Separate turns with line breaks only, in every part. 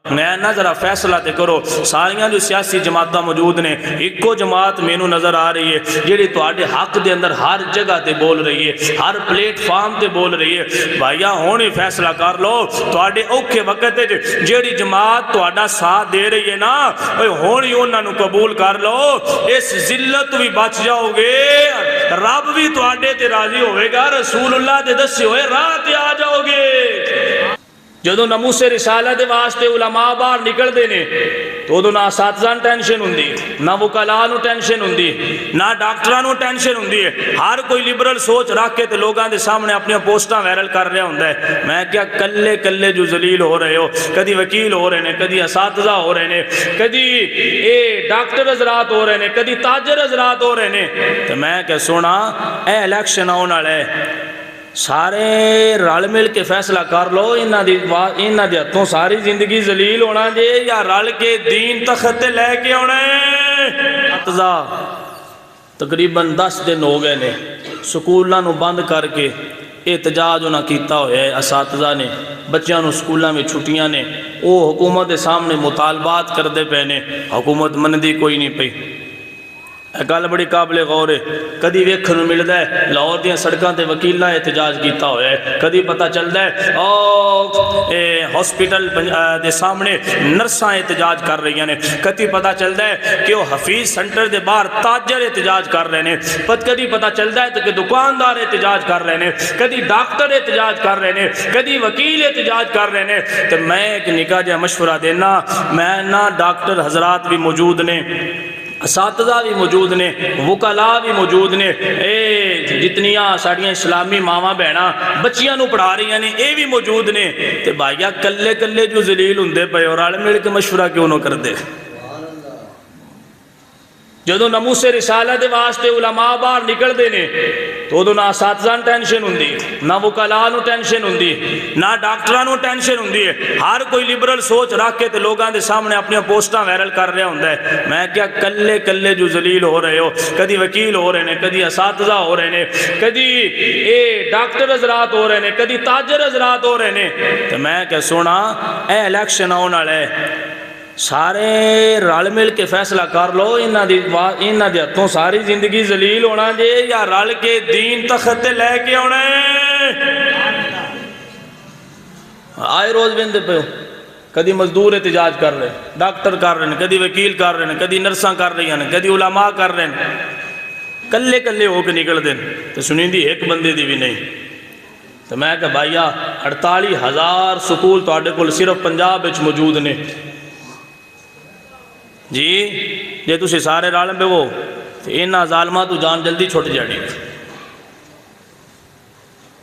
میں نہ ذرا فیصلہ تے کرو ساریاں جو سیاسی جماعتاں موجود نے ایکو جماعت مینوں نظر آ رہی ہے جیڑی تواڈے حق دے اندر ہر جگہ تے بول رہی ہے ہر پلیٹ فارم تے بول رہی ہے بھائیا ہن ہی فیصلہ کر لو تواڈے اوکھے وقت جیڑی جماعت تواڈا ساتھ دے رہی ہے نا ہن ہی انہاں نوں قبول کر لو اس ذلت بھی بچ جاؤ گے رب بھی تواڈے تے راضی ہوئے گا رسول اللہ دے دسے ہوئے راہ تے آ جاؤ گے جدو ناموس رسالہ دے واسطے علماء باہر نکل دے نے تو ادو نہ اساتذہ ٹینشن ہوندی نہ وکلاء نو ٹینشن ہوندی نہ ڈاکٹراں نو ٹینشن ہوندی ہے ہر کوئی لبرل سوچ رکھ کے تے لوگاں دے سامنے اپنی پوسٹاں وائرل کر رہا ہوندا ہے میں کیا کلے کلے جو ذلیل ہو رہے ہو کدی وکیل ہو رہے نے کدی اساتذہ ہو رہے نے کدی ڈاکٹر حضرات ہو رہے نے کدی تاجر حضرات ہو رہے نے تے میں کہ سونا اے الیکشن آن والا ہے سارے رل مل کے فیصلہ کر لو انہاں دے ہتھوں ساری زندگی ذلیل ہونا جے یا رل کے دین تخت لے کے آنا ہے تقریباً 10 دن ہو گئے نے سکولاں نو بند کر کے احتجاج انہاں کیتا ہویا ہے اساتذہ نے بچیاں نو سکولاں میں چھٹیاں نے وہ حکومت دے سامنے مطالبات کردے پے نے حکومت مندی کوئی نہیں پئی گل بڑی قابل غور ہے کدی ویکھن نوں ملدا ہے لاہور دیاں سڑکاں تے وکیلاں احتجاج کیتا ہویا ہے کدی پتہ چلدا ہے ہاسپٹل دے سامنے نرساں احتجاج کر رہی نے کدی پتہ چلدا ہے کہ وہ حفیظ سینٹر دے باہر تاجر احتجاج کر رہے ہیں کدی پتہ چلدا ہے کہ دکاندار احتجاج کر رہے ہیں کدی ڈاکٹر احتجاج کر رہے ہیں کدی وکیل احتجاج کر رہے ہیں تو میں ایک نکا جہا مشورہ دینا میں نہ ڈاکٹر حضرات بھی موجود نے اساتذہ بھی موجود نے وکلاء بھی موجود نے جتنیاں ساڑیاں اسلامی ماواں بہناں بچیاں نو پڑھا رہی ہیں اے بھی موجود نے تے بھائیا کلے کلے جو ذلیل ہوندے پئے اور رل مل کے مشورہ کیوں نہ کردے جدو ناموس رسالہ دے واسطے علماء باہر نکل دے نے تو ادو نہ اساتذہ ٹینشن ہوندی نہ وکلاء نو ٹینشن ہوندی نہ ڈاکٹراں نو ٹینشن ہوندی ہے ہر کوئی لبرل سوچ رکھ کے تے لوگاں دے سامنے اپنی پوسٹاں وائرل کر رہا ہوندا ہے میں کیا کلے کلے جو ذلیل ہو رہے ہو کدی وکیل ہو رہے نے کدی اساتذہ ہو رہے نے کدی ڈاکٹر حضرات ہو رہے نے کدی تاجر حضرات ہو رہے نے تے میں کہ سونا اے الیکشن آن والا ہے سارے رل مل کے فیصلہ کر لو انہاں دے ہتھوں ساری زندگی ذلیل ہونا جے یا رل کے دین تخت لے کے آنا ہے آئے روز بندے پہ کدی مزدور احتجاج کر رہے ہیں ڈاکٹر کر رہے ہیں کدی وکیل کر رہے ہیں کدی نرساں کر رہی ہیں کدی علماء کر رہے ہیں کلے کلے ہو کے نکل دیں تو سنیندی ایک بندے دی بھی نہیں تو میں کہ بھائیا 48,000 سکول تو آڈے کل صرف پنجاب وچ موجود نے جی جے تسی سارے رال میں وہ انہاں ظالماں تو جان جلدی چھوٹ جانی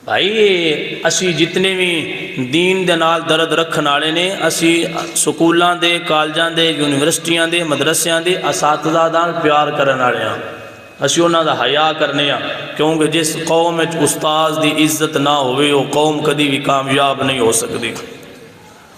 بھائی اسی جتنے بھی دین دے نال درد رکھن والے نے اسی سکولاں دے کالجاں دے یونیورسٹیاں دے مدرسیاں دے اساتذہ نال پیار کرن والے ہاں اسی انہاں دا حیا کرنے ہاں کیونکہ جس قوم وچ استاد دی عزت نہ ہوئے وہ قوم کدی بھی کامیاب نہیں ہو سکتی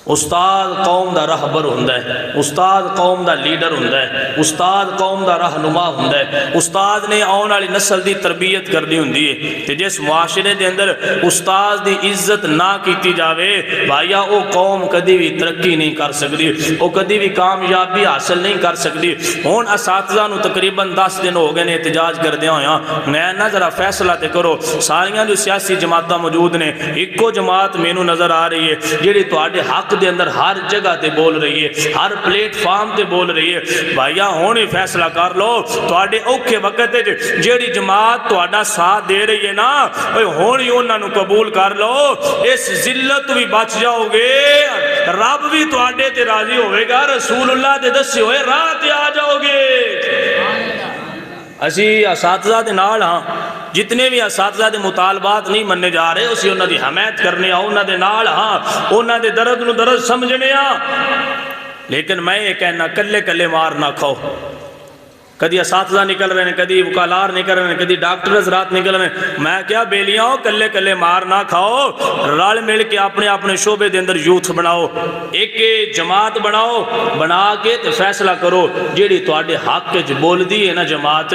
استاد قوم دا رہبر ہوندا ہے استاد قوم دا لیڈر ہوندا ہے استاد قوم دا رہنما ہوندا ہے استاد نے آن والی نسل دی تربیت کرنی ہوندی ہے تے جس معاشرے دے اندر استاد دی عزت نہ کیتی جاوے بھائیا او قوم کدی بھی ترقی نہیں کر سکتی او کدی بھی کامیابی حاصل نہیں کر سکتی ہن اساتذہ نو تقریباً 10 دن ہو گئے نے احتجاج کردے ہویاں میں نہ ذرا فیصلہ تے کرو ساریاں جو سیاسی جماعتاں موجود نے ایکو جماعت مینوں نظر آ رہی ہے جیڑی تواڈے حق دے اندر ہر جگہ تے بول رہی ہے ہر پلیٹ فارم تے بول رہی ہے بھائیا ہن ہی فیصلہ کر لو تواڈے اوکھے وقت جیڑی جماعت تواڈا ساتھ دے رہی ہے نا ہن ہی انہاں نوں قبول کر لو اس ذلت بھی بچ جاؤ گے رب بھی تواڈے تے راضی ہوئے گا رسول اللہ دے دسے ہوئے راہ تے آ جاؤ گے اسی اساتذہ دے نال ہاں جتنے بھی اساتذہ دے مطالبات نہیں مننے جا رہے اسی انہاں دی حمایت کرنے ہاں انہاں دے نال ہاں انہاں دے درد نو درد سمجھنے ہاں لیکن میں یہ کہنا کلے کلے مار نہ کھاؤ کدی اساتذہ نکل رہے ہیں کدی وکالار نکل رہے ہیں کدی ڈاکٹر حضرات نکل رہے ہیں میں کیا بیلیاں ہو کلے کلے مار نہ کھاؤ رل مل کے اپنے اپنے شعبے دے اندر یوتھ بناؤ ایک جماعت بناؤ بنا کے تے فیصلہ کرو جیڑی تواڈے حق وچ بولدی ہے نا جماعت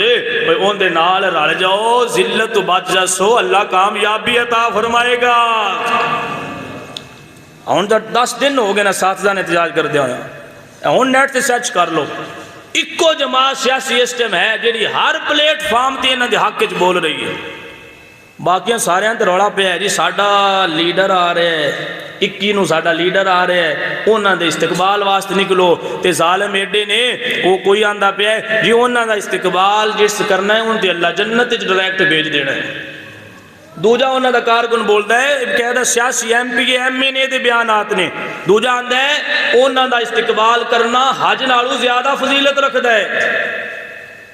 اون دے نال رل جاؤ ذلت تو بچ جاسو اللہ کامیابی عطا فرمائے گا ہوں تو 10 دن ہو گئے نا اساتذہ نے احتجاج کردیا ہوا، ہوں نیٹ سے سرچ کر لو، ایکو جماعت سیاسی اس ٹائم ہے جی ہر پلیٹ فارم تے انہاں دے حق وچ بول رہی ہے، باقیاں سارے تے رولا پہ ہے جی ساڈا لیڈر آ رہا ہے، 21 نو ساڈا لیڈر آ رہا ہے، انہاں دے استقبال واسطے نکلو، تے ظالم ایڈے نے وہ کوئی آندا پیا ہے جی انہاں دا استقبال جس کرنا ہے ان تے اللہ جنت وچ ڈائریکٹ بھیج دینا ہے۔ دوجا انہاں دا کارکن بولتا ہے کہدا سیاسی ایم پی ایم این اے دے بیانات نے، دوجا آندا ہے انہاں دا استقبال کرنا حج نالوں زیادہ فضیلت رکھدا ہے،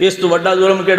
اس تو بڑا ظلم کیڑا